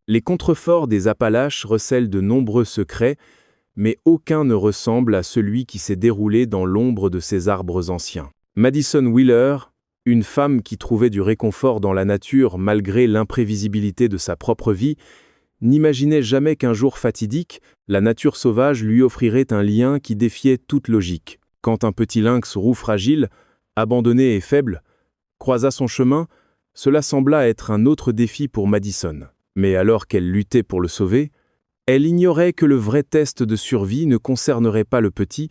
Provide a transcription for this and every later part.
Les contreforts des Appalaches recèlent de nombreux secrets, mais aucun ne ressemble à celui qui s'est déroulé dans l'ombre de ces arbres anciens. Madison Wheeler, une femme qui trouvait du réconfort dans la nature malgré l'imprévisibilité de sa propre vie, n'imaginait jamais qu'un jour fatidique, la nature sauvage lui offrirait un lien qui défiait toute logique. Quand un petit lynx roux fragile, abandonné et faible, croisa son chemin, cela sembla être un autre défi pour Madison. Mais alors qu'elle luttait pour le sauver, elle ignorait que le vrai test de survie ne concernerait pas le petit,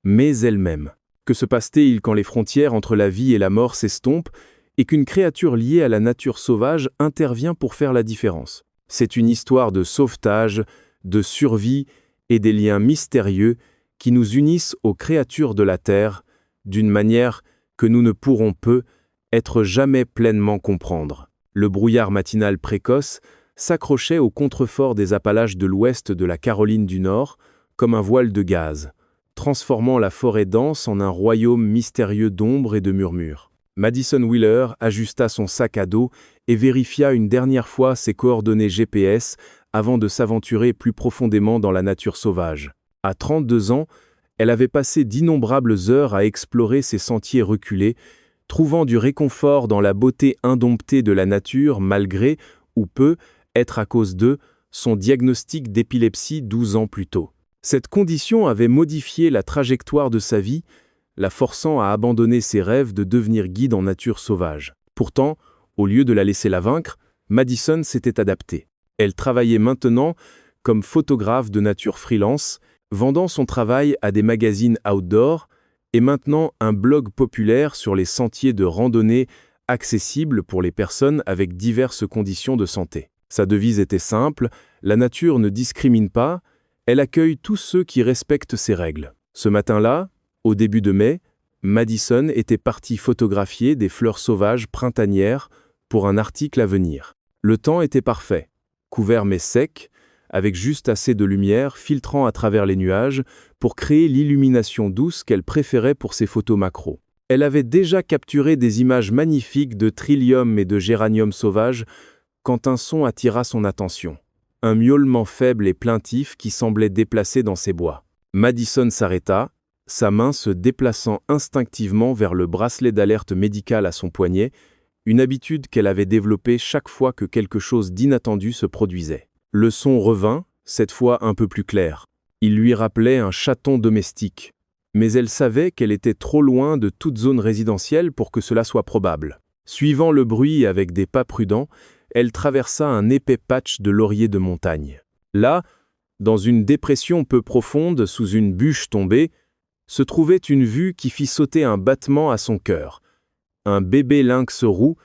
mais elle-même. Que se passe-t-il quand les frontières entre la vie et la mort s'estompent et qu'une créature liée à la nature sauvage intervient pour faire la différence? C'est une histoire de sauvetage, de survie et des liens mystérieux qui nous unissent aux créatures de la Terre d'une manière que nous ne pourrons être jamais pleinement comprendre. Le brouillard matinal précoce s'accrochait aux contreforts des Appalaches de l'ouest de la Caroline du Nord comme un voile de gaz, transformant la forêt dense en un royaume mystérieux d'ombre et de murmures. Madison Wheeler ajusta son sac à dos et vérifia une dernière fois ses coordonnées GPS avant de s'aventurer plus profondément dans la nature sauvage. À 32 ans, elle avait passé d'innombrables heures à explorer ces sentiers reculés, trouvant du réconfort dans la beauté indomptée de la nature malgré, ou peut, être à cause de, son diagnostic d'épilepsie 12 ans plus tôt. Cette condition avait modifié la trajectoire de sa vie, la forçant à abandonner ses rêves de devenir guide en nature sauvage. Pourtant, au lieu de la laisser la vaincre, Madison s'était adaptée. Elle travaillait maintenant comme photographe de nature freelance, vendant son travail à des magazines outdoor et maintenant un blog populaire sur les sentiers de randonnée accessibles pour les personnes avec diverses conditions de santé. Sa devise était simple, la nature ne discrimine pas, elle accueille tous ceux qui respectent ses règles. Ce matin-là, au début de mai, Madison était partie photographier des fleurs sauvages printanières pour un article à venir. Le temps était parfait, couvert mais sec, avec juste assez de lumière filtrant à travers les nuages pour créer l'illumination douce qu'elle préférait pour ses photos macro. Elle avait déjà capturé des images magnifiques de trillium et de géranium sauvages quand un son attira son attention. Un miaulement faible et plaintif qui semblait déplacé dans ses bois. Madison s'arrêta, sa main se déplaçant instinctivement vers le bracelet d'alerte médicale à son poignet, une habitude qu'elle avait développée chaque fois que quelque chose d'inattendu se produisait. Le son revint, cette fois un peu plus clair. Il lui rappelait un chaton domestique, mais elle savait qu'elle était trop loin de toute zone résidentielle pour que cela soit probable. Suivant le bruit avec des pas prudents, elle traversa un épais patch de lauriers de montagne. Là, dans une dépression peu profonde sous une bûche tombée, se trouvait une vue qui fit sauter un battement à son cœur. Un bébé lynx roux,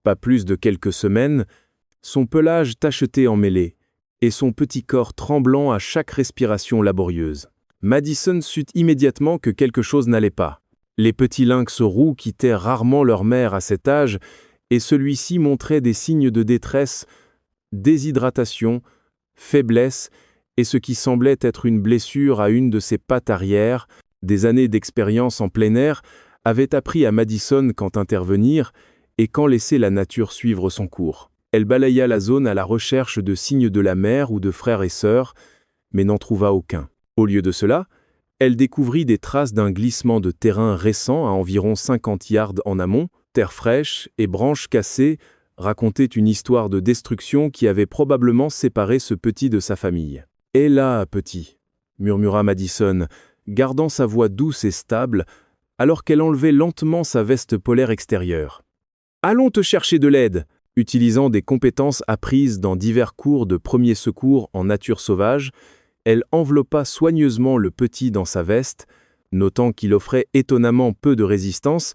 pas plus de quelques semaines, son pelage tacheté en mêlée, et son petit corps tremblant à chaque respiration laborieuse. Madison sut immédiatement que quelque chose n'allait pas. Les petits lynx roux quittaient rarement leur mère à cet âge, et celui-ci montrait des signes de détresse, déshydratation, faiblesse, et ce qui semblait être une blessure à une de ses pattes arrière. Des années d'expérience en plein air avaient appris à Madison quand intervenir et quand laisser la nature suivre son cours. Elle balaya la zone à la recherche de signes de la mère ou de frères et sœurs, mais n'en trouva aucun. Au lieu de cela, elle découvrit des traces d'un glissement de terrain récent à environ 50 yards en amont. Terre fraîche et branches cassées racontaient une histoire de destruction qui avait probablement séparé ce petit de sa famille. « Et là, petit » murmura Madison, gardant sa voix douce et stable, alors qu'elle enlevait lentement sa veste polaire extérieure. « Allons te chercher de l'aide !» Utilisant des compétences apprises dans divers cours de premiers secours en nature sauvage, elle enveloppa soigneusement le petit dans sa veste, notant qu'il offrait étonnamment peu de résistance,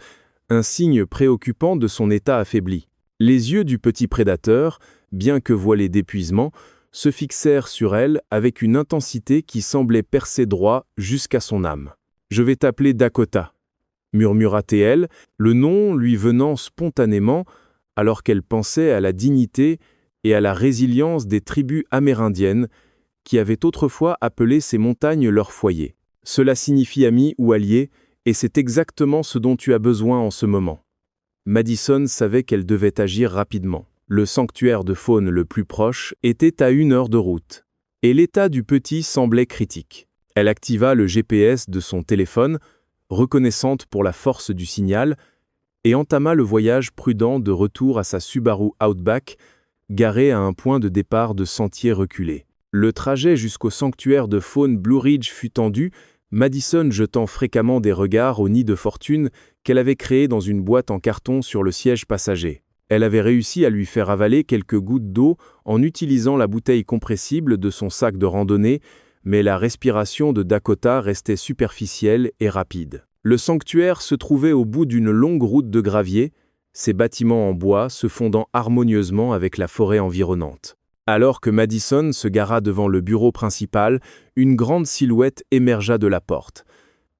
un signe préoccupant de son état affaibli. Les yeux du petit prédateur, bien que voilés d'épuisement, se fixèrent sur elle avec une intensité qui semblait percer droit jusqu'à son âme. « Je vais t'appeler Dakota », murmura-t-elle, le nom lui venant spontanément alors qu'elle pensait à la dignité et à la résilience des tribus amérindiennes qui avaient autrefois appelé ces montagnes leur foyer. Cela signifie ami ou allié, et c'est exactement ce dont tu as besoin en ce moment. Madison savait qu'elle devait agir rapidement. Le sanctuaire de faune le plus proche était à 1 heure de route, et l'état du petit semblait critique. Elle activa le GPS de son téléphone, reconnaissante pour la force du signal, et entama le voyage prudent de retour à sa Subaru Outback, garée à un point de départ de sentier reculé. Le trajet jusqu'au sanctuaire de faune Blue Ridge fut tendu, Madison jetant fréquemment des regards au nid de fortune qu'elle avait créé dans une boîte en carton sur le siège passager. Elle avait réussi à lui faire avaler quelques gouttes d'eau en utilisant la bouteille compressible de son sac de randonnée, mais la respiration de Dakota restait superficielle et rapide. Le sanctuaire se trouvait au bout d'une longue route de gravier, ses bâtiments en bois se fondant harmonieusement avec la forêt environnante. Alors que Madison se gara devant le bureau principal, une grande silhouette émergea de la porte.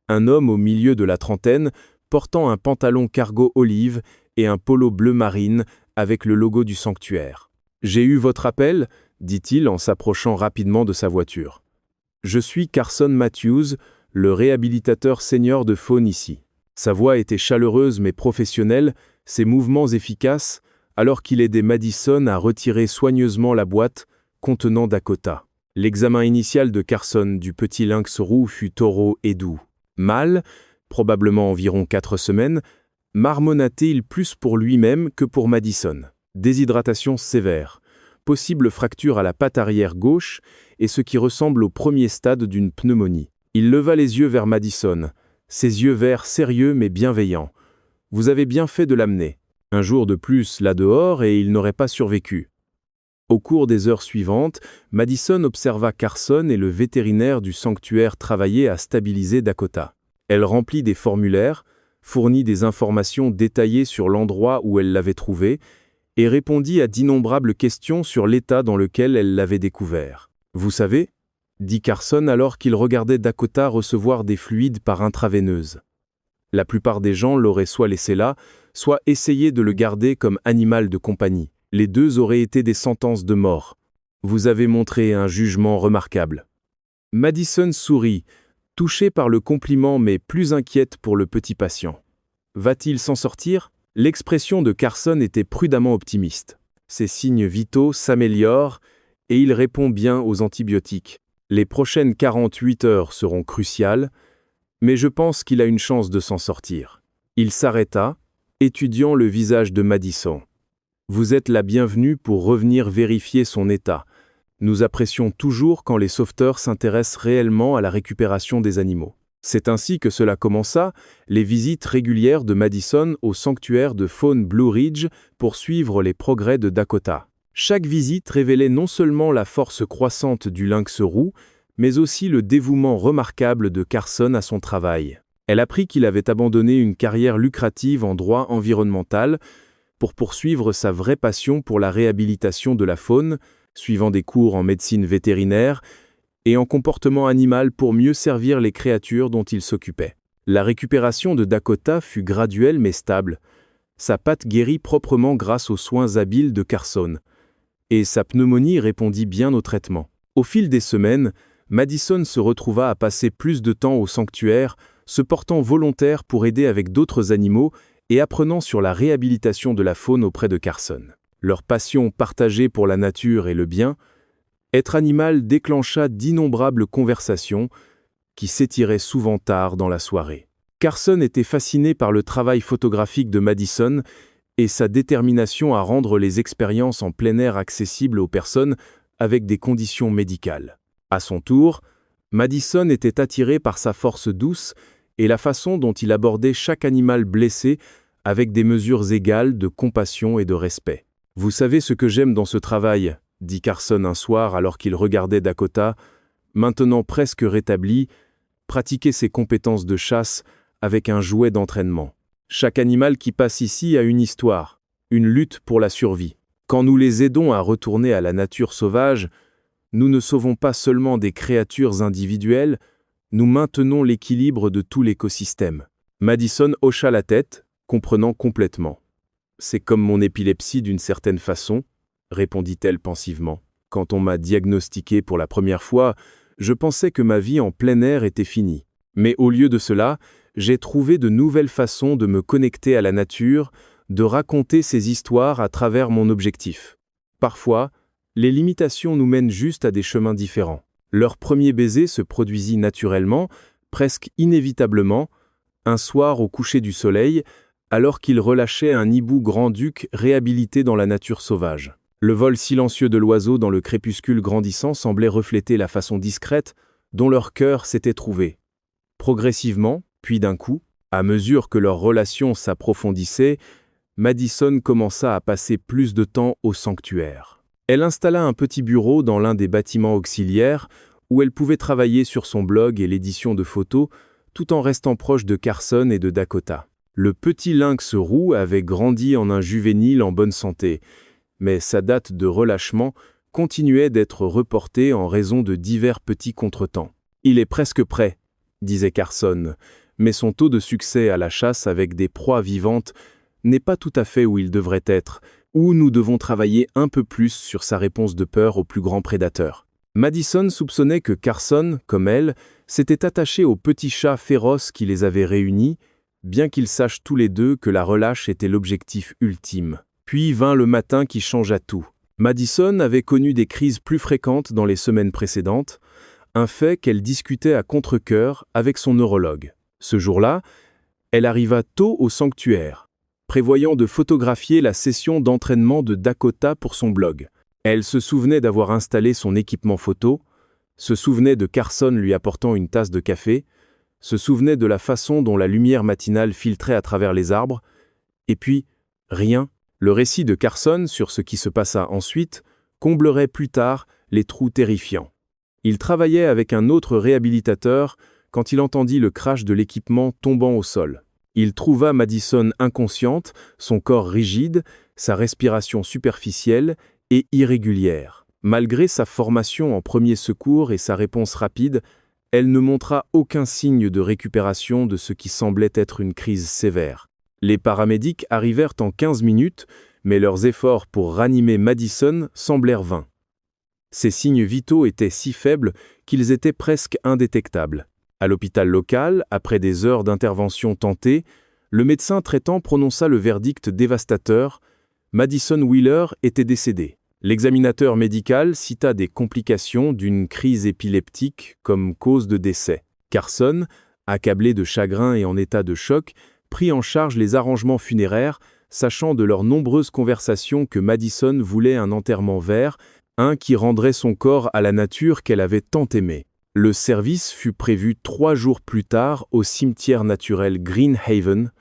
Un homme au milieu de la trentaine, portant un pantalon cargo olive et un polo bleu marine avec le logo du sanctuaire. « J'ai eu votre appel ?» dit-il en s'approchant rapidement de sa voiture. « Je suis Carson Matthews, le réhabilitateur senior de faune ici. » Sa voix était chaleureuse mais professionnelle, ses mouvements efficaces, alors qu'il aidait Madison à retirer soigneusement la boîte contenant Dakota. L'examen initial de Carson du petit lynx roux fut thorough et doux. Mâle, probablement environ 4 semaines, marmonna-t-il plus pour lui-même que pour Madison. Déshydratation sévère, possible fracture à la patte arrière gauche et ce qui ressemble au premier stade d'une pneumonie. Il leva les yeux vers Madison, ses yeux verts sérieux mais bienveillants. « Vous avez bien fait de l'amener. Un jour de plus là-dehors et il n'aurait pas survécu. » Au cours des heures suivantes, Madison observa Carson et le vétérinaire du sanctuaire travailler à stabiliser Dakota. Elle remplit des formulaires, fournit des informations détaillées sur l'endroit où elle l'avait trouvé et répondit à d'innombrables questions sur l'état dans lequel elle l'avait découvert. « Vous savez ?» dit Carson alors qu'il regardait Dakota recevoir des fluides par intraveineuse. La plupart des gens l'auraient soit laissé là, soit essayé de le garder comme animal de compagnie. Les deux auraient été des sentences de mort. Vous avez montré un jugement remarquable. Madison sourit, touchée par le compliment mais plus inquiète pour le petit patient. Va-t-il s'en sortir ? L'expression de Carson était prudemment optimiste. Ses signes vitaux s'améliorent et il répond bien aux antibiotiques. Les prochaines 48 heures seront cruciales, mais je pense qu'il a une chance de s'en sortir. Il s'arrêta, étudiant le visage de Madison. Vous êtes la bienvenue pour revenir vérifier son état. Nous apprécions toujours quand les sauveteurs s'intéressent réellement à la récupération des animaux. C'est ainsi que cela commença, les visites régulières de Madison au sanctuaire de faune Blue Ridge pour suivre les progrès de Dakota. Chaque visite révélait non seulement la force croissante du lynx roux, mais aussi le dévouement remarquable de Carson à son travail. Elle apprit qu'il avait abandonné une carrière lucrative en droit environnemental pour poursuivre sa vraie passion pour la réhabilitation de la faune, suivant des cours en médecine vétérinaire et en comportement animal pour mieux servir les créatures dont il s'occupait. La récupération de Dakota fut graduelle mais stable. Sa patte guérit proprement grâce aux soins habiles de Carson, et sa pneumonie répondit bien au traitement. Au fil des semaines, Madison se retrouva à passer plus de temps au sanctuaire, se portant volontaire pour aider avec d'autres animaux et apprenant sur la réhabilitation de la faune auprès de Carson. Leur passion partagée pour la nature et le bien, être animal déclencha d'innombrables conversations qui s'étiraient souvent tard dans la soirée. Carson était fasciné par le travail photographique de Madison et sa détermination à rendre les expériences en plein air accessibles aux personnes avec des conditions médicales. À son tour, Madison était attiré par sa force douce et la façon dont il abordait chaque animal blessé avec des mesures égales de compassion et de respect. « Vous savez ce que j'aime dans ce travail ?» dit Carson un soir alors qu'il regardait Dakota, maintenant presque rétabli, pratiquer ses compétences de chasse avec un jouet d'entraînement. Chaque animal qui passe ici a une histoire, une lutte pour la survie. Quand nous les aidons à retourner à la nature sauvage, nous ne sauvons pas seulement des créatures individuelles, nous maintenons l'équilibre de tout l'écosystème. Madison hocha la tête, comprenant complètement. C'est comme mon épilepsie d'une certaine façon, répondit-elle pensivement. Quand on m'a diagnostiqué pour la première fois, je pensais que ma vie en plein air était finie. Mais au lieu de cela, j'ai trouvé de nouvelles façons de me connecter à la nature, de raconter ces histoires à travers mon objectif. Parfois, les limitations nous mènent juste à des chemins différents. Leur premier baiser se produisit naturellement, presque inévitablement, un soir au coucher du soleil, alors qu'il relâchait un hibou grand-duc réhabilité dans la nature sauvage. Le vol silencieux de l'oiseau dans le crépuscule grandissant semblait refléter la façon discrète dont leur cœur s'était trouvé. Progressivement, puis d'un coup, à mesure que leur relation s'approfondissait, Madison commença à passer plus de temps au sanctuaire. Elle installa un petit bureau dans l'un des bâtiments auxiliaires où elle pouvait travailler sur son blog et l'édition de photos tout en restant proche de Carson et de Dakota. Le petit lynx roux avait grandi en un juvénile en bonne santé, mais sa date de relâchement continuait d'être reportée en raison de divers petits contretemps. « Il est presque prêt », disait Carson, mais son taux de succès à la chasse avec des proies vivantes n'est pas tout à fait où il devrait être, ou nous devons travailler un peu plus sur sa réponse de peur aux plus grands prédateurs. Madison soupçonnait que Carson, comme elle, s'était attaché au petit chat féroce qui les avait réunis, bien qu'ils sachent tous les deux que la relâche était l'objectif ultime. Puis vint le matin qui changea tout. Madison avait connu des crises plus fréquentes dans les semaines précédentes, un fait qu'elle discutait à contre-cœur avec son neurologue. Ce jour-là, elle arriva tôt au sanctuaire, prévoyant de photographier la session d'entraînement de Dakota pour son blog. Elle se souvenait d'avoir installé son équipement photo, se souvenait de Carson lui apportant une tasse de café, se souvenait de la façon dont la lumière matinale filtrait à travers les arbres, et puis, rien. Le récit de Carson sur ce qui se passa ensuite comblerait plus tard les trous terrifiants. Il travaillait avec un autre réhabilitateur quand il entendit le crash de l'équipement tombant au sol. Il trouva Madison inconsciente, son corps rigide, sa respiration superficielle et irrégulière. Malgré sa formation en premiers secours et sa réponse rapide, elle ne montra aucun signe de récupération de ce qui semblait être une crise sévère. Les paramédics arrivèrent en 15 minutes, mais leurs efforts pour ranimer Madison semblèrent vains. Ses signes vitaux étaient si faibles qu'ils étaient presque indétectables. À l'hôpital local, après des heures d'intervention tentée, le médecin traitant prononça le verdict dévastateur: Madison Wheeler était décédée. L'examinateur médical cita des complications d'une crise épileptique comme cause de décès. Carson, accablé de chagrin et en état de choc, prit en charge les arrangements funéraires, sachant de leurs nombreuses conversations que Madison voulait un enterrement vert, un qui rendrait son corps à la nature qu'elle avait tant aimé. Le service fut prévu 3 jours plus tard au cimetière naturel Green Haven,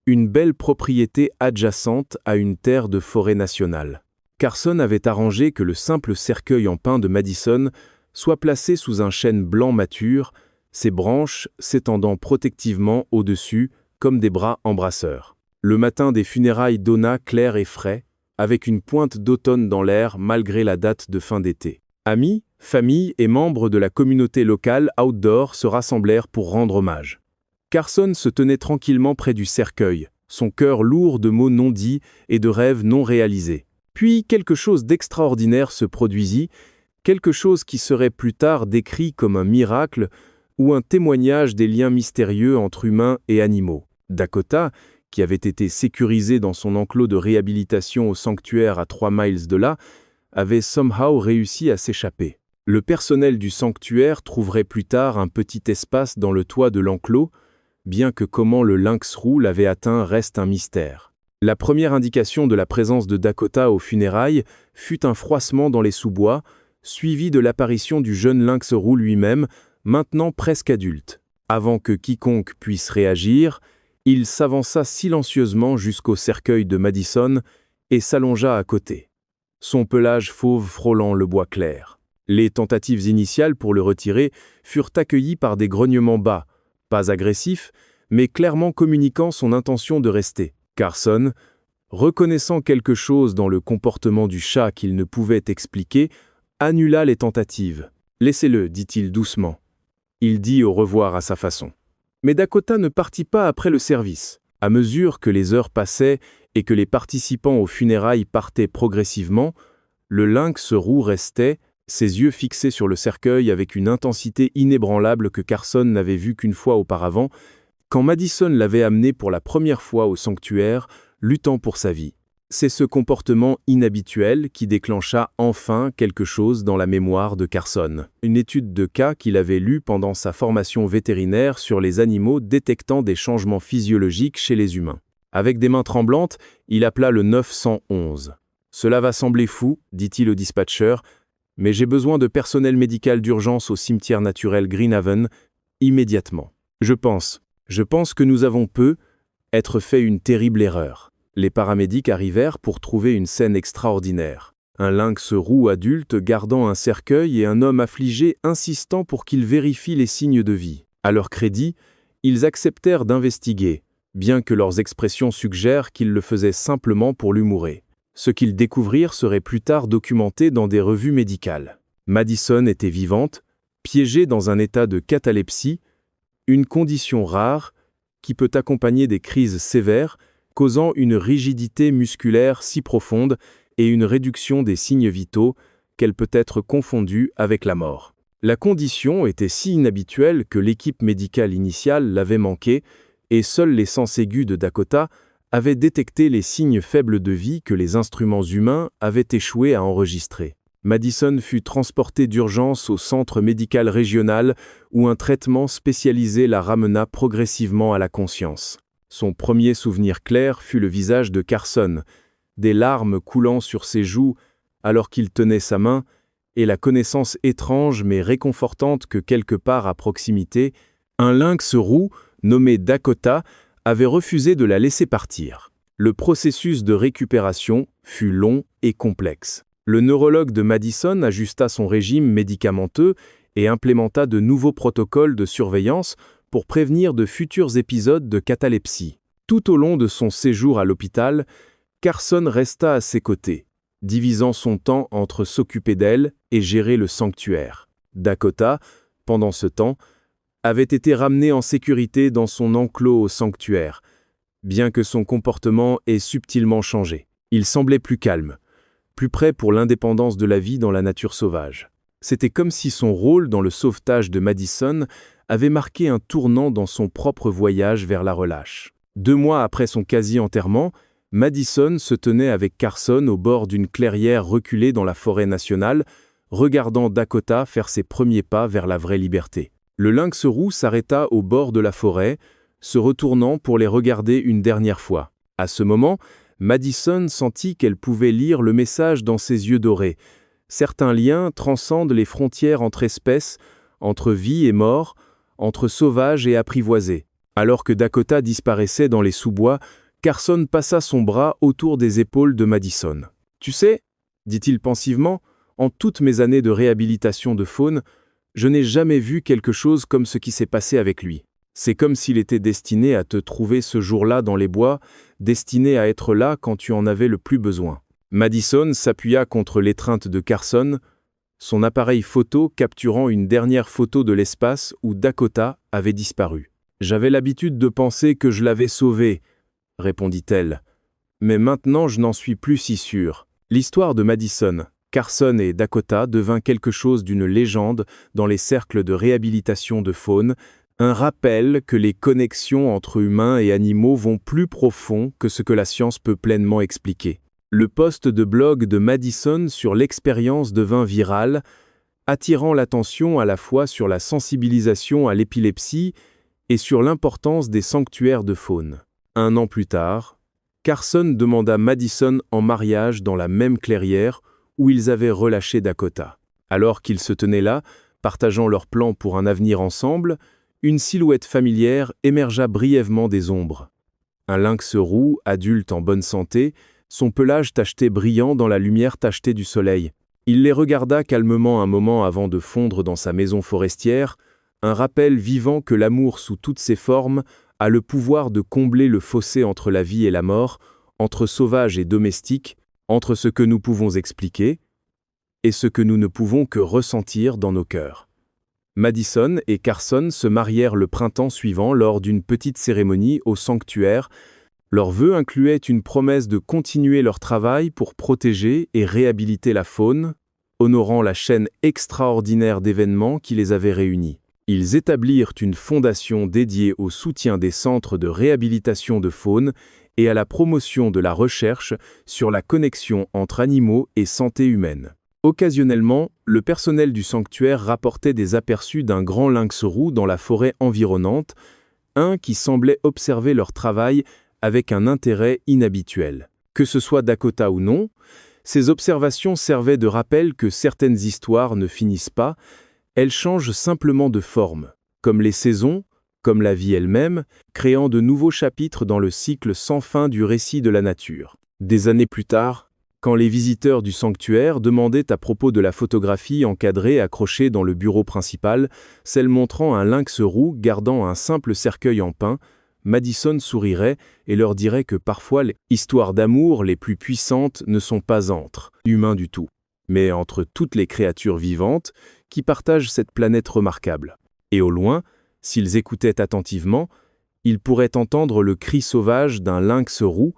une belle propriété adjacente à une terre de forêt nationale. Carson avait arrangé que le simple cercueil en pin de Madison soit placé sous un chêne blanc mature, ses branches s'étendant protectivement au-dessus comme des bras embrasseurs. Le matin des funérailles donna clair et frais, avec une pointe d'automne dans l'air malgré la date de fin d'été. Amis, familles et membres de la communauté locale outdoor se rassemblèrent pour rendre hommage. Carson se tenait tranquillement près du cercueil, son cœur lourd de mots non dits et de rêves non réalisés. Puis quelque chose d'extraordinaire se produisit, quelque chose qui serait plus tard décrit comme un miracle ou un témoignage des liens mystérieux entre humains et animaux. Dakota, qui avait été sécurisée dans son enclos de réhabilitation au sanctuaire à 3 miles de là, avait somehow réussi à s'échapper. Le personnel du sanctuaire trouverait plus tard un petit espace dans le toit de l'enclos, bien que comment le lynx roux l'avait atteint reste un mystère. La première indication de la présence de Dakota aux funérailles fut un froissement dans les sous-bois, suivi de l'apparition du jeune lynx roux lui-même, maintenant presque adulte. Avant que quiconque puisse réagir, il s'avança silencieusement jusqu'au cercueil de Madison et s'allongea à côté, son pelage fauve frôlant le bois clair. Les tentatives initiales pour le retirer furent accueillies par des grognements bas, pas agressifs, mais clairement communiquant son intention de rester. Carson, reconnaissant quelque chose dans le comportement du chat qu'il ne pouvait expliquer, annula les tentatives. « Laissez-le, dit-il doucement. » Il dit au revoir à sa façon. Mais Dakota ne partit pas après le service. À mesure que les heures passaient et que les participants aux funérailles partaient progressivement, le lynx roux restait, ses yeux fixés sur le cercueil avec une intensité inébranlable que Carson n'avait vue qu'une fois auparavant. Quand Madison l'avait amené pour la première fois au sanctuaire, luttant pour sa vie. C'est ce comportement inhabituel qui déclencha enfin quelque chose dans la mémoire de Carson. Une étude de cas qu'il avait lue pendant sa formation vétérinaire sur les animaux détectant des changements physiologiques chez les humains. Avec des mains tremblantes, il appela le 911. « Cela va sembler fou, dit-il au dispatcher, mais j'ai besoin de personnel médical d'urgence au cimetière naturel Greenhaven, immédiatement. Je pense que nous avons être fait une terrible erreur. » Les paramédics arrivèrent pour trouver une scène extraordinaire. Un lynx roux adulte gardant un cercueil et un homme affligé insistant pour qu'il vérifie les signes de vie. À leur crédit, ils acceptèrent d'investiguer, bien que leurs expressions suggèrent qu'ils le faisaient simplement pour l'humourer. Ce qu'ils découvrirent serait plus tard documenté dans des revues médicales. Madison était vivante, piégée dans un état de catalepsie, une condition rare qui peut accompagner des crises sévères, causant une rigidité musculaire si profonde et une réduction des signes vitaux qu'elle peut être confondue avec la mort. La condition était si inhabituelle que l'équipe médicale initiale l'avait manquée et seuls les sens aigus de Dakota avaient détecté les signes faibles de vie que les instruments humains avaient échoué à enregistrer. Madison fut transportée d'urgence au centre médical régional où un traitement spécialisé la ramena progressivement à la conscience. Son premier souvenir clair fut le visage de Carson, des larmes coulant sur ses joues alors qu'il tenait sa main, et la connaissance étrange mais réconfortante que quelque part à proximité, un lynx roux, nommé Dakota, avait refusé de la laisser partir. Le processus de récupération fut long et complexe. Le neurologue de Madison ajusta son régime médicamenteux et implémenta de nouveaux protocoles de surveillance pour prévenir de futurs épisodes de catalepsie. Tout au long de son séjour à l'hôpital, Carson resta à ses côtés, divisant son temps entre s'occuper d'elle et gérer le sanctuaire. Dakota, pendant ce temps, avait été ramené en sécurité dans son enclos au sanctuaire, bien que son comportement ait subtilement changé. Il semblait plus calme, plus prêt pour l'indépendance de la vie dans la nature sauvage. C'était comme si son rôle dans le sauvetage de Madison avait marqué un tournant dans son propre voyage vers la relâche. 2 mois après son quasi-enterrement, Madison se tenait avec Carson au bord d'une clairière reculée dans la forêt nationale, regardant Dakota faire ses premiers pas vers la vraie liberté. Le lynx roux s'arrêta au bord de la forêt, se retournant pour les regarder une dernière fois. À ce moment, Madison sentit qu'elle pouvait lire le message dans ses yeux dorés. Certains liens transcendent les frontières entre espèces, entre vie et mort, entre sauvages et apprivoisés. Alors que Dakota disparaissait dans les sous-bois, Carson passa son bras autour des épaules de Madison. « Tu sais, dit-il pensivement, en toutes mes années de réhabilitation de faune, je n'ai jamais vu quelque chose comme ce qui s'est passé avec lui. C'est comme s'il était destiné à te trouver ce jour-là dans les bois, destiné à être là quand tu en avais le plus besoin. » Madison s'appuya contre l'étreinte de Carson, son appareil photo capturant une dernière photo de l'espace où Dakota avait disparu. « J'avais l'habitude de penser que je l'avais sauvé, » répondit-elle. « Mais maintenant je n'en suis plus si sûre. » L'histoire de Madison, Carson et Dakota devint quelque chose d'une légende dans les cercles de réhabilitation de faune, un rappel que les connexions entre humains et animaux vont plus profond que ce que la science peut pleinement expliquer. Le post de blog de Madison sur l'expérience devint viral, attirant l'attention à la fois sur la sensibilisation à l'épilepsie et sur l'importance des sanctuaires de faune. 1 an plus tard, Carson demanda Madison en mariage dans la même clairière où ils avaient relâché Dakota. Alors qu'ils se tenaient là, partageant leurs plans pour un avenir ensemble, une silhouette familière émergea brièvement des ombres. Un lynx roux, adulte en bonne santé, son pelage tacheté brillant dans la lumière tachetée du soleil. Il les regarda calmement un moment avant de fondre dans sa maison forestière, un rappel vivant que l'amour sous toutes ses formes a le pouvoir de combler le fossé entre la vie et la mort, entre sauvage et domestique, entre ce que nous pouvons expliquer et ce que nous ne pouvons que ressentir dans nos cœurs. Madison et Carson se marièrent le printemps suivant lors d'une petite cérémonie au sanctuaire. Leurs vœux incluaient une promesse de continuer leur travail pour protéger et réhabiliter la faune, honorant la chaîne extraordinaire d'événements qui les avait réunis. Ils établirent une fondation dédiée au soutien des centres de réhabilitation de faune et à la promotion de la recherche sur la connexion entre animaux et santé humaine. Occasionnellement, le personnel du sanctuaire rapportait des aperçus d'un grand lynx roux dans la forêt environnante, un qui semblait observer leur travail avec un intérêt inhabituel. Que ce soit Dakota ou non, ces observations servaient de rappel que certaines histoires ne finissent pas, elles changent simplement de forme, comme les saisons, comme la vie elle-même, créant de nouveaux chapitres dans le cycle sans fin du récit de la nature. Des années plus tard, quand les visiteurs du sanctuaire demandaient à propos de la photographie encadrée accrochée dans le bureau principal, celle montrant un lynx roux gardant un simple cercueil en pin, Madison sourirait et leur dirait que parfois les histoires d'amour les plus puissantes ne sont pas entre humains du tout, mais entre toutes les créatures vivantes qui partagent cette planète remarquable. Et au loin, s'ils écoutaient attentivement, ils pourraient entendre le cri sauvage d'un lynx roux,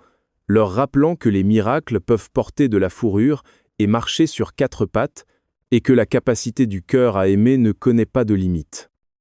leur rappelant que les miracles peuvent porter de la fourrure et marcher sur 4 pattes, et que la capacité du cœur à aimer ne connaît pas de limite.